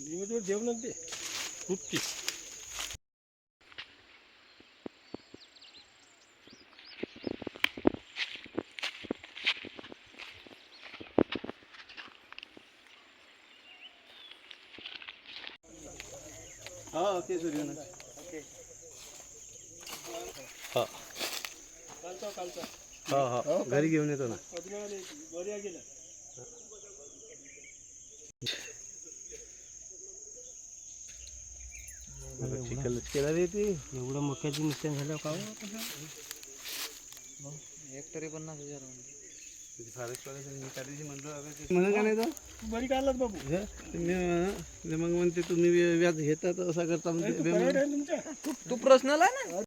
लिमिटवर जेवण ते खूप की हा ओके सूर्यवंश ओके हा कालचा हा हा घरी घेऊन येतो ना. बऱ्या गेला चिखलच केला रे ते. एवढं मक्याचं नुकसान झालं का एक तरी 50,000 फारच पडायचं मी त्या दिवशी म्हणलं का नाही तो बरी काढलात बाबू मग म्हणते तुम्ही व्याज घेता तर असा करता तुमच्या तू प्रश्नल आहे ना.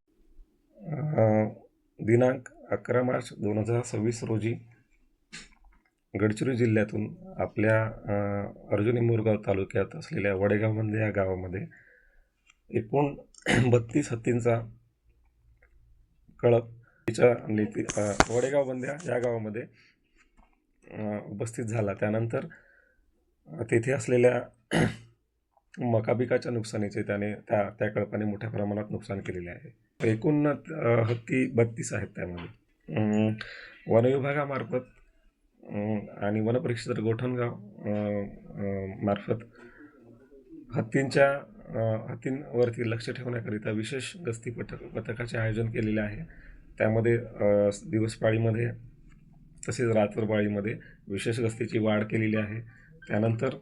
दिनांक 11 मार्च 2026 रोजी गडचिरोली जिल्ह्यातून आपल्या अर्जुनी मुरगाव तालुक्यात असलेल्या वडेगावमध्ये या गावामध्ये एकूण 32 हत्तींचा कळप वडेगाव बंद्या या गावामध्ये उपस्थित झाला. त्यानंतर तेथे असलेल्या मका पिकाच्या नुकसानीचे त्याने त्या कळपाने मोठ्या प्रमाणात नुकसान केलेले आहे. एकूण हत्ती 32 आहेत. त्यामध्ये वनविभागामार्फत आणि वनपरिक्षेत्र गोठणगाव मार्फत हत्तींवरती लक्ष ठेवण्याकरिता विशेष गस्ती पथकाचे आयोजन केलेले आहे. त्यामध्ये दिवसपाळीमध्ये तसेच रात्रपाळीमध्ये विशेष गस्तीची वाढ केलेली आहे. त्यानंतर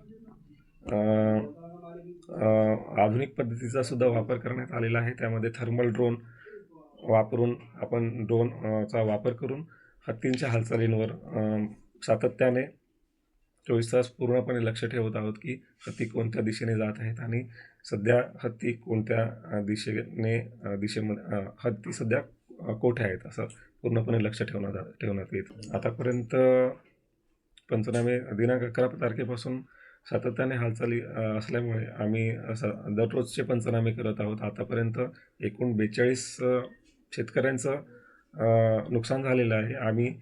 आधुनिक पद्धतीचा सुद्धा वापर करण्यात आलेला आहे. त्यामध्ये थर्मल ड्रोन वापरून आपण ड्रोनचा वापर करून हत्तींच्या हालचालींवर सातत्याने 24 तास पूर्णपणे लक्ष ठेवत आहोत की हत्ती कोणत्या दिशेने जात आहेत आणि सध्या हत्ती कोणत्या दिशेमध्ये हत्ती सध्या कोठे आहेत असं पूर्णपणे लक्ष ठेवण्यात येतं. आतापर्यंत पंचनामे दिनांक 11 तारखेपासून सातत्याने हालचाली असल्यामुळे आम्ही दररोजचे पंचनामे करत आहोत. आतापर्यंत एकूण 42 शेतकऱ्यांचं नुकसान झालेलं आहे. आम्ही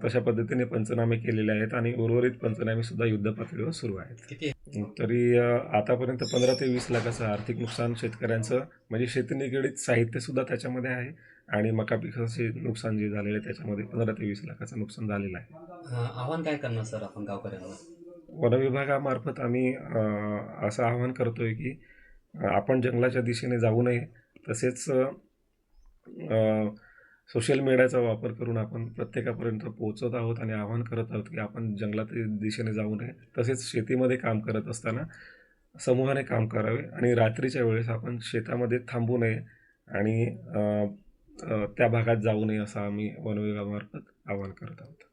तशा पद्धतीने पंचनामे केलेले आहेत आणि उर्वरित पंचनामेसुद्धा युद्धपातळीवर सुरू आहेत. तरी आतापर्यंत 15 ते 20 लाखाचं आर्थिक नुकसान शेतकऱ्यांचं म्हणजे शेती निगडीत साहित्यसुद्धा त्याच्यामध्ये आहे आणि मका पिकाचे नुकसान जे झालेलं आहे त्याच्यामध्ये 15 ते 20 लाखाचं नुकसान झालेलं आहे. आव्हान काय करणार सर आपण गावकऱ्यांना? वनविभागामार्फत आम्ही असं आवाहन करतोय की आपण जंगलाच्या दिशेने जाऊ नये. तसेच सोशल मीडियाचा वापर करून आपण प्रत्येकापर्यंत पोहोचत आहोत आणि आवाहन करत आहोत की आपण जंगलाच्या दिशेने जाऊ नये. तसेच शेतीमध्ये काम करत असताना समूहाने काम करावे आणि रात्रीच्या वेळेस आपण शेतामध्ये थांबू नये आणि त्या भागात जाऊ नये असं आम्ही वनविभागामार्फत आवाहन करत आहोत.